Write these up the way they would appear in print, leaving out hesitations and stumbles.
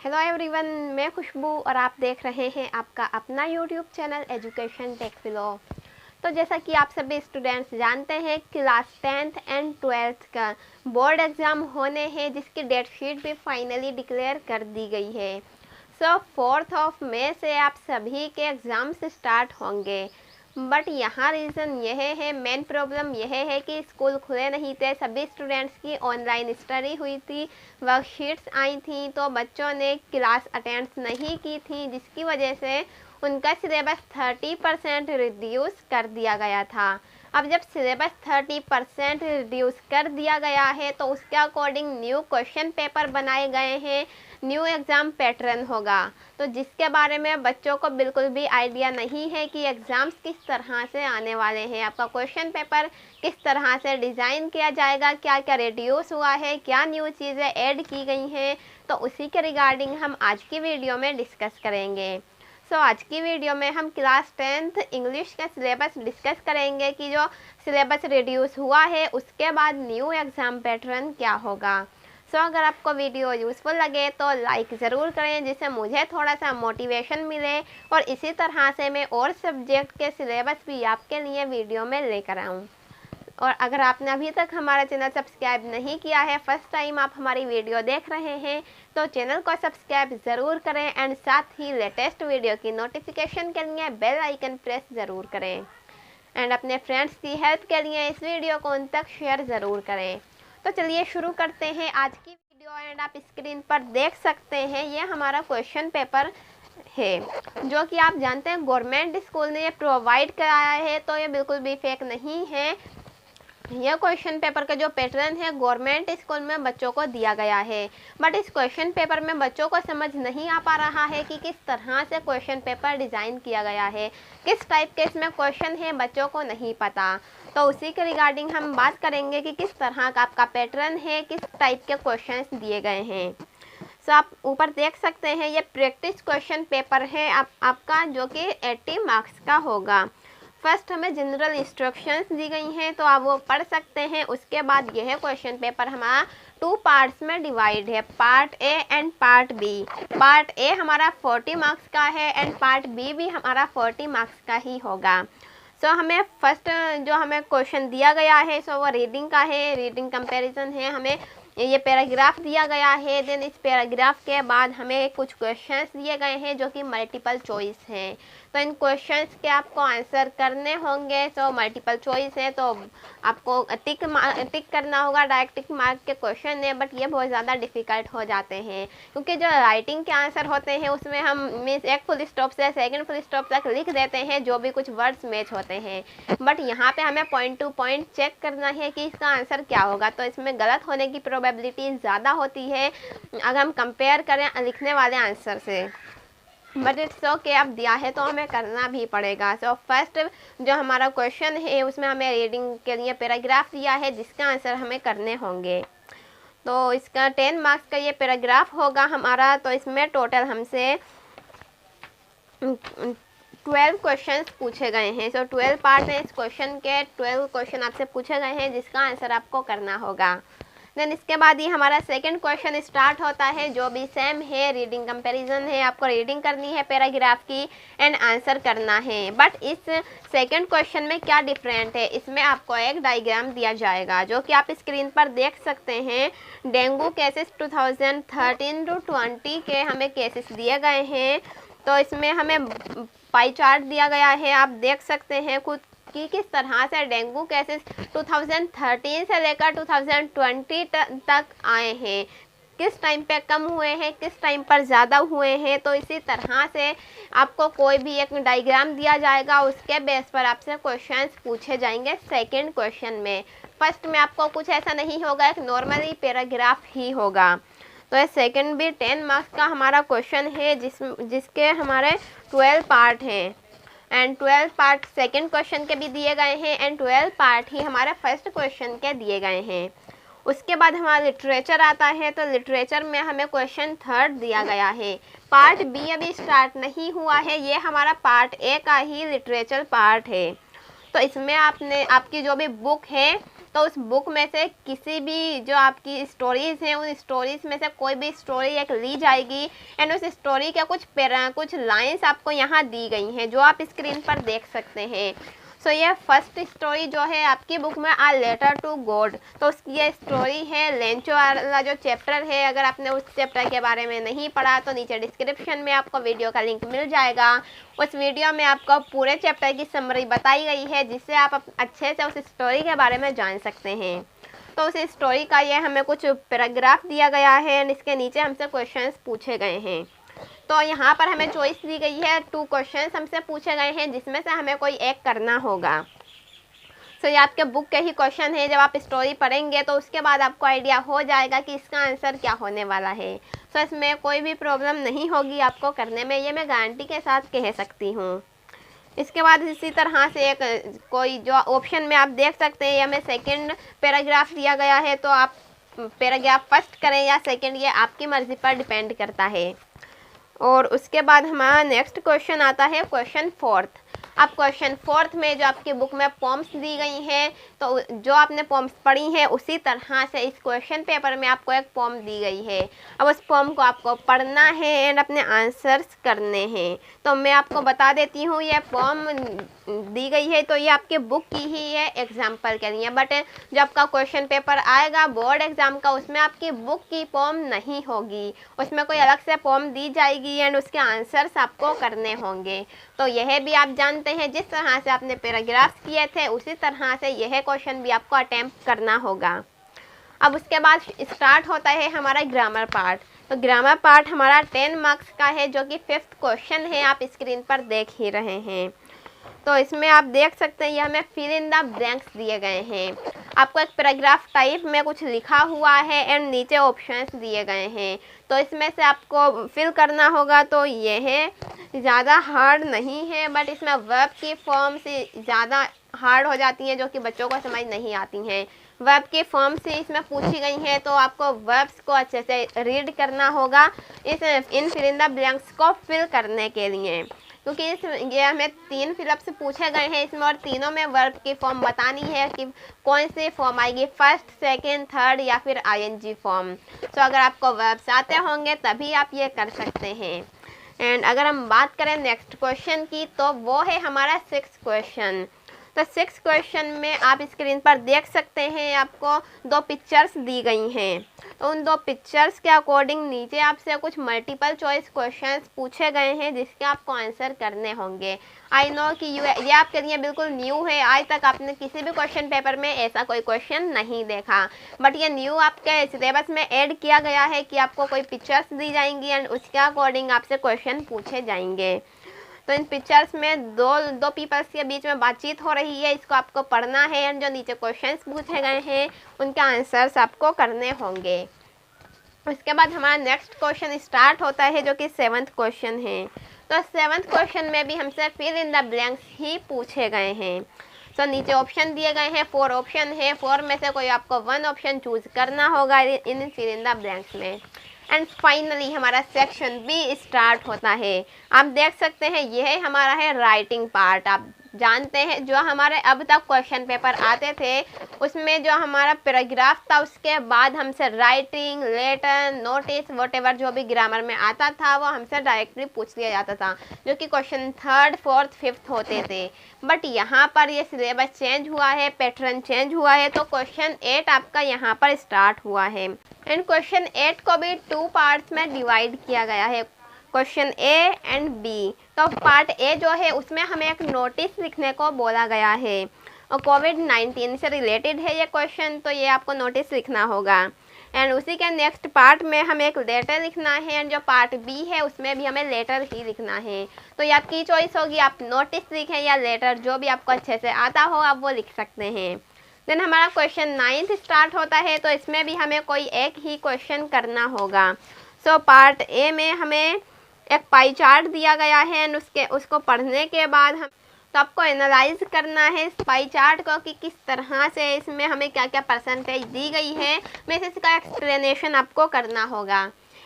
Hello everyone, मैं खुशबू और आप देख रहे हैं आपका अपना यूट्यूब चैनल एजुकेशन टेक फिलो। तो जैसा कि आप सभी स्टूडेंट्स जानते हैं, क्लास 10th एंड 12th का बोर्ड एग्ज़ाम होने हैं जिसकी डेट शीट भी फाइनली डिक्लेयर कर दी गई है। 4 मई से आप सभी के एग्ज़ाम्स स्टार्ट होंगे। बट यहाँ रीज़न यह है, मेन प्रॉब्लम यह है कि स्कूल खुले नहीं थे, सभी स्टूडेंट्स की ऑनलाइन स्टडी हुई थी, वर्कशीट्स आई थी, तो बच्चों ने क्लास अटेंड नहीं की थी, जिसकी वजह से उनका सिलेबस 30% रिड्यूस कर दिया गया था। अब जब सिलेबस 30% रिड्यूस कर दिया गया है तो उसके अकॉर्डिंग न्यू क्वेश्चन पेपर बनाए गए हैं, न्यू एग्ज़ाम पैटर्न होगा, तो जिसके बारे में बच्चों को बिल्कुल भी आइडिया नहीं है कि एग्ज़ाम्स किस तरह से आने वाले हैं, आपका क्वेश्चन पेपर किस तरह से डिज़ाइन किया जाएगा, क्या क्या रिड्यूस हुआ है, क्या न्यू चीज़ें ऐड की गई हैं, तो उसी के रिगार्डिंग हम आज की वीडियो में डिस्कस करेंगे। आज की वीडियो में हम क्लास 10th इंग्लिश का सिलेबस डिस्कस करेंगे कि जो सिलेबस रिड्यूस हुआ है उसके बाद न्यू एग्ज़ाम पैटर्न क्या होगा। अगर आपको वीडियो यूज़फुल लगे तो लाइक ज़रूर करें, जिससे मुझे थोड़ा सा मोटिवेशन मिले और इसी तरह से मैं और सब्जेक्ट के सिलेबस भी आपके लिए वीडियो में लेकर आऊँ। और अगर आपने अभी तक हमारा चैनल सब्सक्राइब नहीं किया है, फर्स्ट टाइम आप हमारी वीडियो देख रहे हैं, तो चैनल को सब्सक्राइब ज़रूर करें एंड साथ ही लेटेस्ट वीडियो की नोटिफिकेशन के लिए बेल आइकन प्रेस ज़रूर करें एंड अपने फ्रेंड्स की हेल्प के लिए इस वीडियो को उन तक शेयर ज़रूर करें। तो चलिए शुरू करते हैं आज की वीडियो। एंड आप स्क्रीन पर देख सकते हैं, ये हमारा क्वेश्चन पेपर है जो कि आप जानते हैं गवर्नमेंट स्कूल ने ये प्रोवाइड कराया है, तो ये बिल्कुल भी फेक नहीं है। यह क्वेश्चन पेपर का जो पैटर्न है गवर्नमेंट स्कूल में बच्चों को दिया गया है, बट इस क्वेश्चन पेपर में बच्चों को समझ नहीं आ पा रहा है कि किस तरह से क्वेश्चन पेपर डिज़ाइन किया गया है, किस टाइप के इसमें क्वेश्चन है, बच्चों को नहीं पता। तो उसी के रिगार्डिंग हम बात करेंगे कि किस तरह का आपका पैटर्न है, किस टाइप के क्वेश्चन दिए गए हैं। आप ऊपर देख सकते हैं, ये प्रैक्टिस क्वेश्चन पेपर है आपका, जो कि 80 मार्क्स का होगा। फर्स्ट हमें जनरल इंस्ट्रक्शंस दी गई हैं, तो आप वो पढ़ सकते हैं। उसके बाद यह क्वेश्चन पेपर हमारा 2 पार्ट्स में डिवाइड है, part A and part B. Part A हमारा 40 मार्क्स का है एंड पार्ट बी भी हमारा 40 मार्क्स का ही होगा। हमें फर्स्ट जो हमें क्वेश्चन दिया गया है वो रीडिंग का है, रीडिंग कंपैरिजन है। हमें ये पैराग्राफ दिया गया है, देन इस पैराग्राफ के बाद हमें कुछ क्वेश्चंस दिए गए हैं जो कि मल्टीपल चॉइस हैं। तो इन क्वेश्चंस के आपको आंसर करने होंगे। मल्टीपल चॉइस है तो आपको टिक करना होगा, डायरेक्ट टिक मार्क के क्वेश्चन है, बट ये बहुत ज़्यादा डिफ़िकल्ट हो जाते हैं क्योंकि जो राइटिंग के आंसर होते हैं उसमें हम मीन्स एक फुल स्टॉप से सेकंड फुल स्टॉप तक लिख देते हैं जो भी कुछ वर्ड्स मैच होते हैं, बट यहाँ पे हमें पॉइंट टू पॉइंट चेक करना है कि इसका आंसर क्या होगा। तो इसमें गलत होने की प्रोबेबिलिटी ज़्यादा होती है अगर हम कंपेयर करें लिखने वाले आंसर से, बट इट्स ओके, अब दिया है तो हमें करना भी पड़ेगा। फर्स्ट जो हमारा क्वेश्चन है उसमें हमें रीडिंग के लिए पैराग्राफ दिया है जिसका आंसर हमें करने होंगे। तो इसका 10 मार्क्स का ये पैराग्राफ होगा हमारा। तो इसमें टोटल हमसे 12 क्वेश्चंस पूछे गए हैं। 12 पार्ट हैं इस क्वेश्चन के, 12 क्वेश्चन आपसे पूछे गए हैं जिसका आंसर आपको करना होगा। देन इसके बाद ये हमारा सेकंड क्वेश्चन स्टार्ट होता है जो भी सेम है, रीडिंग कंपैरिजन है। आपको रीडिंग करनी है पैराग्राफ की एंड आंसर करना है। बट इस सेकंड क्वेश्चन में क्या डिफरेंट है, इसमें आपको एक डायग्राम दिया जाएगा जो कि आप स्क्रीन पर देख सकते हैं। डेंगू केसेस 2013 to 20 के हमें केसेस दिए गए हैं। तो इसमें हमें पाई चार्ट दिया गया है, आप देख सकते हैं खुद कि किस तरह से डेंगू केसेस 2013 से लेकर 2020 तक आए हैं, किस टाइम पे कम हुए हैं, किस टाइम पर ज़्यादा हुए हैं। तो इसी तरह से आपको कोई भी एक डायग्राम दिया जाएगा, उसके बेस पर आपसे क्वेश्चंस पूछे जाएंगे सेकंड क्वेश्चन में। फर्स्ट में आपको कुछ ऐसा नहीं होगा, एक नॉर्मली पैराग्राफ ही होगा। तो ये सेकंड भी 10 मार्क्स का हमारा क्वेश्चन है जिसके हमारे 12 पार्ट हैं एंड 12 पार्ट सेकंड क्वेश्चन के भी दिए गए हैं एंड 12 पार्ट ही हमारे फर्स्ट क्वेश्चन के दिए गए हैं। उसके बाद हमारा लिटरेचर आता है। तो लिटरेचर में हमें क्वेश्चन थर्ड दिया गया है। पार्ट बी अभी स्टार्ट नहीं हुआ है, ये हमारा पार्ट ए का ही लिटरेचर पार्ट है। तो इसमें आपकी जो भी बुक है तो उस बुक में से किसी भी जो आपकी स्टोरीज़ हैं उन स्टोरीज़ में से कोई भी स्टोरी एक ली जाएगी एंड उस स्टोरी के कुछ लाइंस आपको यहाँ दी गई हैं जो आप स्क्रीन पर देख सकते हैं। सो ये फर्स्ट स्टोरी जो है आपकी बुक में आ लेटर टू गॉड, तो उसकी ये स्टोरी है। लेंचो वाला जो चैप्टर है, अगर आपने उस चैप्टर के बारे में नहीं पढ़ा तो नीचे डिस्क्रिप्शन में आपको वीडियो का लिंक मिल जाएगा। उस वीडियो में आपको पूरे चैप्टर की समरी बताई गई है जिससे आप अच्छे से उस स्टोरी के बारे में जान सकते हैं। तो उस स्टोरी का ये हमें कुछ पैराग्राफ दिया गया है एंड इसके नीचे हमसे क्वेश्चंस पूछे गए हैं। तो यहाँ पर हमें चॉइस दी गई है, 2 क्वेश्चंस हमसे पूछे गए हैं जिसमें से हमें कोई एक करना होगा। सो ये आपके बुक के ही क्वेश्चन है, जब आप स्टोरी पढ़ेंगे तो उसके बाद आपको आइडिया हो जाएगा कि इसका आंसर क्या होने वाला है। सो इसमें कोई भी प्रॉब्लम नहीं होगी आपको करने में, ये मैं गारंटी के साथ कह सकती हूँ। इसके बाद इसी तरह से एक कोई जो ऑप्शन में आप देख सकते हैं, हमें सेकंड पैराग्राफ दिया गया है, तो आप पैराग्राफ फर्स्ट करें या सेकंड, ये आपकी मर्ज़ी पर डिपेंड करता है। और उसके बाद हमारा नेक्स्ट क्वेश्चन आता है क्वेश्चन 4th। अब क्वेश्चन 4th में जो आपकी बुक में पॉम्स दी गई हैं, तो जो आपने पॉम्स पढ़ी हैं उसी तरह से इस क्वेश्चन पेपर में आपको एक पॉम दी गई है। अब उस पॉम को आपको पढ़ना है एंड अपने आंसर्स करने हैं। तो मैं आपको बता देती हूँ, ये पॉम दी गई है तो ये आपके बुक की ही है एग्जाम्पल के लिए, बट जब आपका क्वेश्चन पेपर आएगा बोर्ड एग्जाम का, उसमें आपकी बुक की पॉम नहीं होगी, उसमें कोई अलग से पॉम दी जाएगी एंड उसके आंसर्स आपको करने होंगे। तो यह भी आप जानते हैं, जिस तरह से आपने पैराग्राफ्स किए थे उसी तरह से यह क्वेश्चन भी आपको अटेम्प्ट करना होगा। अब उसके बाद स्टार्ट होता है हमारा ग्रामर पार्ट। तो ग्रामर पार्ट हमारा 10 मार्क्स का है, जो कि 5th क्वेश्चन है, आप स्क्रीन पर देख ही रहे हैं। तो इसमें आप देख सकते हैं ये हमें फिल इन द ब्लैंक्स दिए गए हैं। आपको एक पैराग्राफ टाइप में कुछ लिखा हुआ है एंड नीचे ऑप्शंस दिए गए हैं, तो इसमें से आपको फिल करना होगा। तो यह ज़्यादा हार्ड नहीं है, बट इसमें वर्ब की फॉर्म से ज़्यादा हार्ड हो जाती हैं जो कि बच्चों को समझ नहीं आती हैं। वर्ब के फॉर्म से इसमें पूछी गई हैं, तो आपको वर्ब्स को अच्छे से रीड करना होगा इन फिल इन द ब्लैंक्स को फिल करने के लिए, क्योंकि ये हमें 3 फिलअप्स पूछे गए हैं इसमें, और तीनों में वर्ब की फॉर्म बतानी है कि कौन सी फॉर्म आएगी, फर्स्ट, सेकंड, थर्ड या फिर आईएनजी फॉर्म। तो अगर आपको वर्ब्स आते होंगे तभी आप ये कर सकते हैं। एंड अगर हम बात करें नेक्स्ट क्वेश्चन की, तो वो है हमारा 6th क्वेश्चन। तो 6th क्वेश्चन में आप स्क्रीन पर देख सकते हैं आपको 2 पिक्चर्स दी गई हैं। तो उन 2 पिक्चर्स के अकॉर्डिंग नीचे आपसे कुछ मल्टीपल चॉइस क्वेश्चंस पूछे गए हैं जिसके आपको आंसर करने होंगे। आई नो कि ये आपके लिए बिल्कुल न्यू है, आज तक आपने किसी भी क्वेश्चन पेपर में ऐसा कोई क्वेश्चन नहीं देखा, बट ये न्यू आपके सिलेबस में ऐड किया गया है कि आपको कोई पिक्चर्स दी जाएंगी एंड उसके अकॉर्डिंग आपसे क्वेश्चन पूछे जाएंगे। तो इन पिक्चर्स में दो पीपल्स के बीच में बातचीत हो रही है, इसको आपको पढ़ना है एंड जो नीचे क्वेश्चंस पूछे गए हैं उनके आंसर्स आपको करने होंगे। उसके बाद हमारा नेक्स्ट क्वेश्चन स्टार्ट होता है जो कि 7th क्वेश्चन है। तो 7th क्वेश्चन में भी हमसे फिल इन द ब्लैंक्स ही पूछे गए हैं। तो नीचे ऑप्शन दिए गए हैं, 4 ऑप्शन है, 4 में से कोई आपको 1 ऑप्शन चूज करना होगा इन फिल इन द ब्लैंक्स में। एंड फाइनली हमारा सेक्शन बी स्टार्ट होता है। आप देख सकते हैं यह हमारा है राइटिंग पार्ट। आप जानते हैं जो हमारे अब तक क्वेश्चन पेपर आते थे उसमें जो हमारा पैराग्राफ था उसके बाद हमसे राइटिंग, लेटर, नोटिस, वॉटेवर जो भी ग्रामर में आता था वो हमसे डायरेक्टली पूछ लिया जाता था, जो कि क्वेश्चन 3rd, 4th, 5th होते थे। बट यहाँ पर ये सिलेबस चेंज हुआ है, पैटर्न चेंज हुआ है, तो क्वेश्चन 8 आपका यहाँ पर स्टार्ट हुआ है। एंड क्वेश्चन 8 को भी 2 पार्ट्स में डिवाइड किया गया है, क्वेश्चन ए एंड बी। तो पार्ट ए जो है उसमें हमें एक नोटिस लिखने को बोला गया है और कोविड-19 से रिलेटेड है ये क्वेश्चन, तो ये आपको नोटिस लिखना होगा। एंड उसी के नेक्स्ट पार्ट में हमें एक लेटर लिखना है एंड जो पार्ट बी है उसमें भी हमें लेटर ही लिखना है। तो ये आपकी चॉइस होगी, आप नोटिस लिखें या लेटर, जो भी आपको अच्छे से आता हो आप वो लिख सकते हैं। देन हमारा क्वेश्चन 9th स्टार्ट होता है, तो इसमें भी हमें कोई एक ही क्वेश्चन करना होगा। सो पार्ट ए में हमें एक पाई चार्ट दिया गया है एंड उसको पढ़ने के बाद हम तो आपको एनालाइज करना है इस पाई चार्ट को कि किस तरह से इसमें हमें क्या क्या परसेंटेज दी गई है, मैं इसका एक्सप्लेनेशन आपको करना होगा।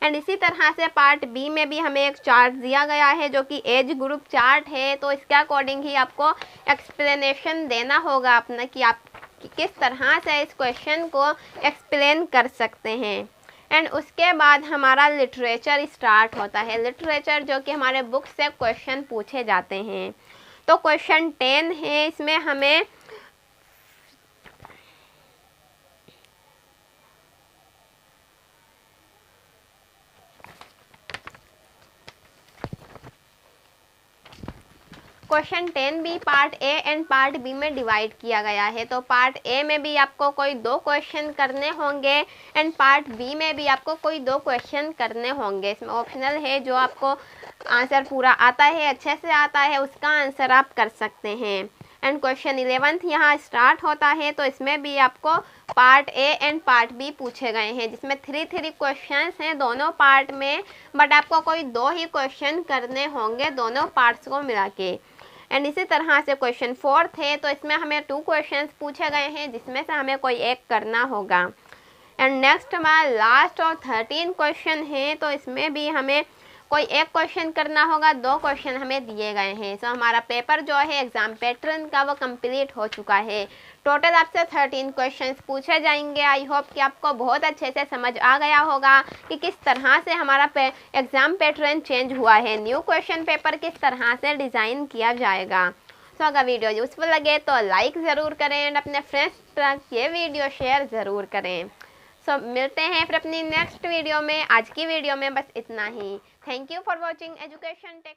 एंड इसी तरह से पार्ट बी में भी हमें एक चार्ट दिया गया है जो कि एज ग्रुप चार्ट है, तो इसके अकॉर्डिंग ही आपको एक्सप्लेनेशन देना होगा अपना कि आप कि किस तरह से इस क्वेश्चन को एक्सप्लेन कर सकते हैं। एंड उसके बाद हमारा लिटरेचर स्टार्ट होता है। लिटरेचर जो कि हमारे बुक से क्वेश्चन पूछे जाते हैं। तो क्वेश्चन 10 है, इसमें हमें क्वेश्चन 10 भी part A and part B में डिवाइड किया गया है। तो पार्ट ए में भी आपको कोई 2 क्वेश्चन करने होंगे एंड पार्ट बी में भी आपको कोई 2 क्वेश्चन करने होंगे। इसमें ऑप्शनल है, जो आपको आंसर पूरा आता है, अच्छे से आता है, उसका आंसर आप कर सकते हैं। एंड क्वेश्चन 11 यहाँ स्टार्ट होता है। तो इसमें भी आपको part A and part B पूछे गए हैं, जिसमें 3 क्वेश्चंस हैं दोनों पार्ट में, बट आपको कोई 2 ही क्वेश्चन करने होंगे दोनों पार्ट्स को मिला के। एंड इसी तरह से क्वेश्चन 4 है। तो इसमें हमें 2 क्वेश्चंस पूछे गए हैं, जिसमें से हमें कोई एक करना होगा। एंड नेक्स्ट हमारा लास्ट और 13 क्वेश्चन है। तो इसमें भी हमें कोई एक क्वेश्चन करना होगा, 2 क्वेश्चन हमें दिए गए हैं। सो हमारा पेपर जो है एग्जाम पैटर्न का वो कंप्लीट हो चुका है। टोटल आपसे 13 क्वेश्चंस पूछे जाएंगे। आई होप कि आपको बहुत अच्छे से समझ आ गया होगा कि किस तरह से हमारा एग्जाम पैटर्न चेंज हुआ है, न्यू क्वेश्चन पेपर किस तरह से डिज़ाइन किया जाएगा। सो अगर वीडियो यूजफुल लगे तो लाइक ज़रूर करें एंड अपने फ्रेंड्स तक ये वीडियो शेयर ज़रूर करें। सो मिलते हैं फिर अपनी नेक्स्ट वीडियो में। आज की वीडियो में बस इतना ही। Thank you for watching education take.